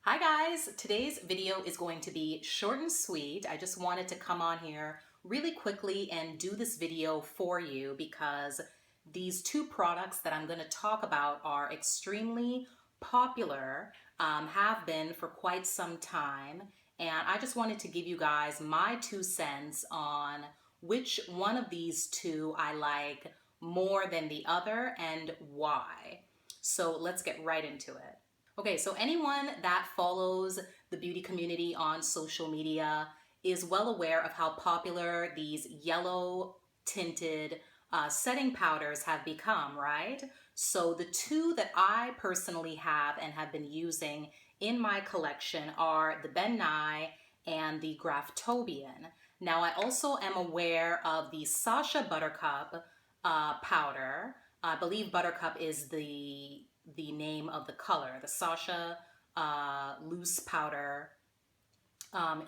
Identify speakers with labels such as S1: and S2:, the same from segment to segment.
S1: Hi guys, today's video is going to be short and sweet. I just wanted to come on here really quickly and do this video for you because these two products that I'm going to talk about are extremely popular, have been for quite some time, and I just wanted to give you guys my 2 cents on which one of these two I like more than the other and why. So let's get right into it. Okay, so anyone that follows the beauty community on social media is well aware of how popular these yellow tinted setting powders have become, right? So the two that I personally have and have been using in my collection are the Banana and the Graftobian. Now I also am aware of the Sacha Buttercup powder. I believe Buttercup is the name of the color, the Sacha loose powder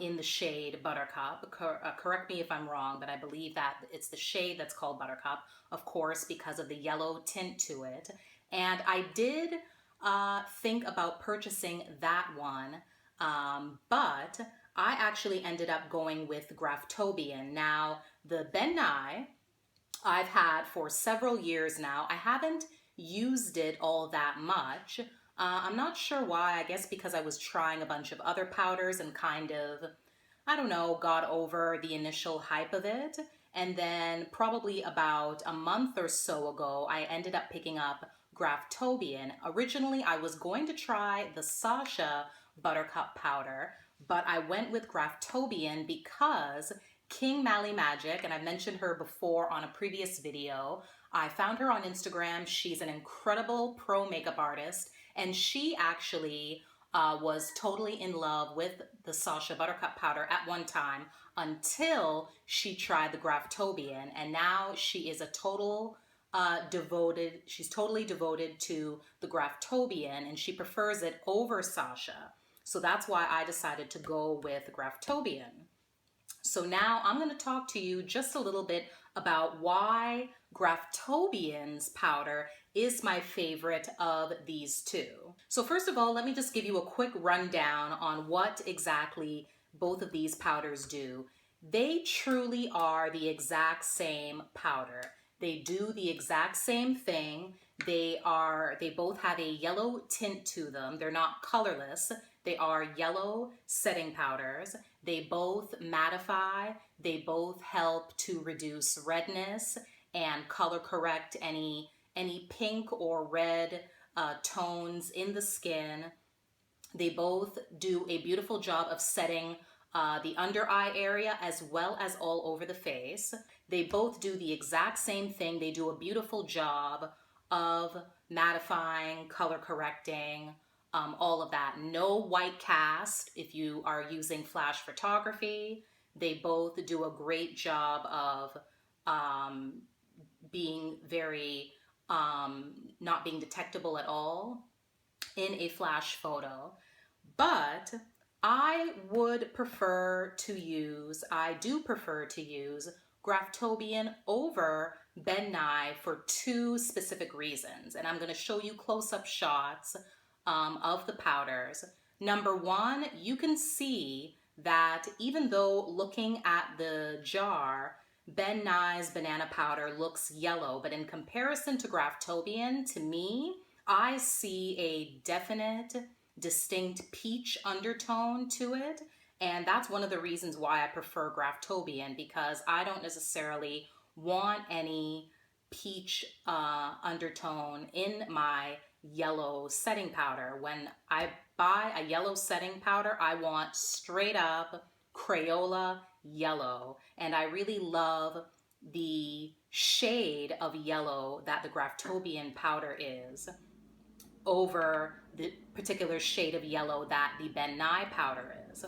S1: in the shade Buttercup. Correct me if I'm wrong, but I believe that it's the shade that's called Buttercup, of course, because of the yellow tint to it. And I did think about purchasing that one, but I actually ended up going with Graftobian. Now, the Banana I've had for several years now. I haven't used it all that much. I'm not sure why. I guess because I was trying a bunch of other powders and kind of, I don't know, got over the initial hype of it. And then probably about a month or so ago, I ended up picking up Graftobian. Originally, I was going to try the Sacha Buttercup powder, but I went with Graftobian because King Mally Magic, and I've mentioned her before on a previous video. I found her on Instagram. She's an incredible pro makeup artist, and she actually was totally in love with the Sacha Buttercup powder at one time until she tried the Graftobian, and now she is a total she's totally devoted to the Graftobian, and she prefers it over Sacha. So that's why I decided to go with Graftobian. So now I'm going to talk to you just a little bit about why Graftobian's powder is my favorite of these two. So first of all, let me just give you a quick rundown on what exactly both of these powders do. They truly are the exact same powder. They do the exact same thing. They both have a yellow tint to them. They're not colorless. They are yellow setting powders. They both mattify. They both help to reduce redness and color correct any pink or red tones in the skin. They both do a beautiful job of setting the under eye area as well as all over the face. They both do the exact same thing. They do a beautiful job of mattifying, color correcting, all of that. No white cast if you are using flash photography. They both do a great job of being very, not being detectable at all in a flash photo. But I do prefer to use Graftobian over Banana for two specific reasons. And I'm going to show you close-up shots of the powders. Number one, you can see that even though looking at the jar, Banana's banana powder looks yellow, but in comparison to Graftobian, to me, I see a definite, distinct peach undertone to it. And that's one of the reasons why I prefer Graftobian, because I don't necessarily want any peach undertone in my yellow setting powder. When I buy a yellow setting powder, I want straight up Crayola yellow. And I really love the shade of yellow that the Graftobian powder is over the particular shade of yellow that the Banana powder is.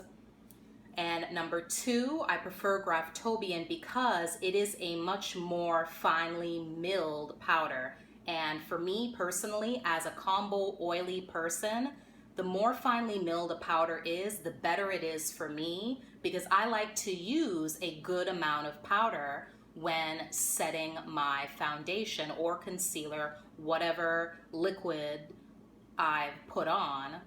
S1: And number two, I prefer Graftobian because it is a much more finely milled powder. And for me personally, as a combo oily person, the more finely milled a powder is, the better it is for me, because I like to use a good amount of powder when setting my foundation or concealer, whatever liquid I've put on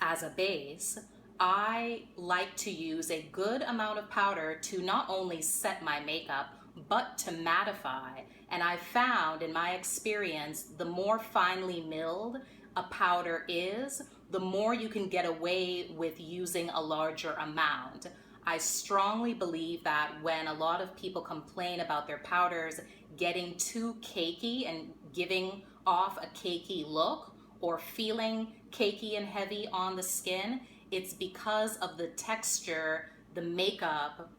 S1: as a base, I like to use a good amount of powder to not only set my makeup, but to mattify. And I found in my experience, the more finely milled a powder is, the more you can get away with using a larger amount. I strongly believe that when a lot of people complain about their powders getting too cakey and giving off a cakey look or feeling cakey and heavy on the skin, it's because of the texture, the makeup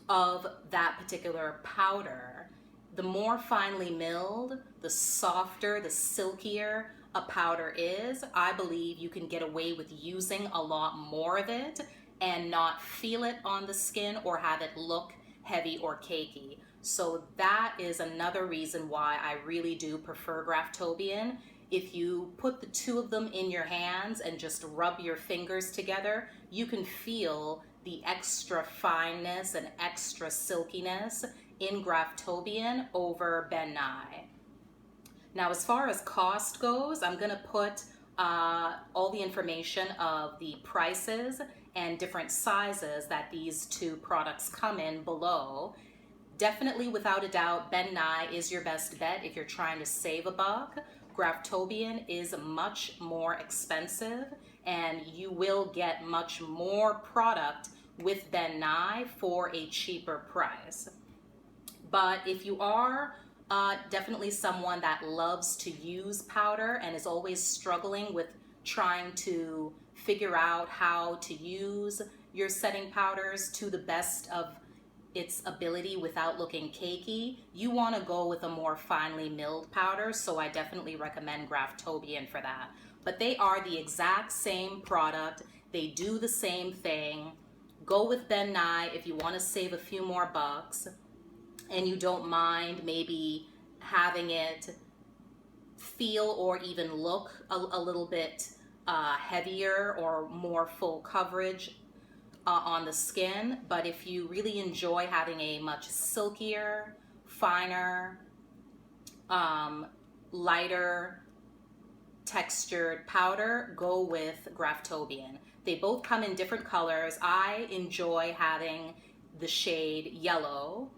S1: of that particular powder. The more finely milled, the softer, the silkier a powder is, I believe you can get away with using a lot more of it and not feel it on the skin or have it look heavy or cakey. So that is another reason why I really do prefer Graftobian. If you put the two of them in your hands and just rub your fingers together, you can feel the extra fineness and extra silkiness in Graftobian over Ben Nye. Now, as far as cost goes, I'm gonna put all the information of the prices and different sizes that these two products come in below. Definitely, without a doubt, Ben Nye is your best bet if you're trying to save a buck. Graftobian is much more expensive, and you will get much more product with Ben Nye for a cheaper price. But if you are definitely someone that loves to use powder and is always struggling with trying to figure out how to use your setting powders to the best of its ability without looking cakey, you want to go with a more finely milled powder, so I definitely recommend Graftobian for that. But they are the exact same product, they do the same thing. Go with Ben Nye if you want to save a few more bucks and you don't mind maybe having it feel or even look a little bit heavier or more full coverage on the skin. But if you really enjoy having a much silkier, finer, lighter textured powder, go with Graftobian. They both come in different colors. I enjoy having the shade yellow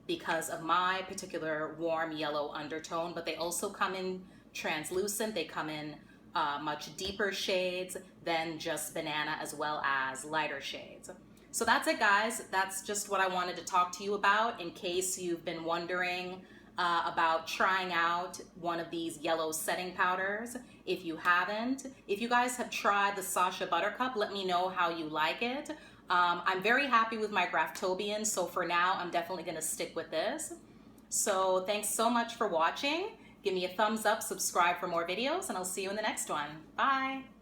S1: because of my particular warm yellow undertone, but they also come in translucent. They come in much deeper shades than just banana, as well as lighter shades. So that's it, guys. That's just what I wanted to talk to you about in case you've been wondering about trying out one of these yellow setting powders. If you haven't, if you guys have tried the Sacha Buttercup, let me know how you like it. I'm very happy with my Graftobian, so for now I'm definitely going to stick with this. So thanks so much for watching. Give me a thumbs up, subscribe for more videos, and I'll see you in the next one. Bye!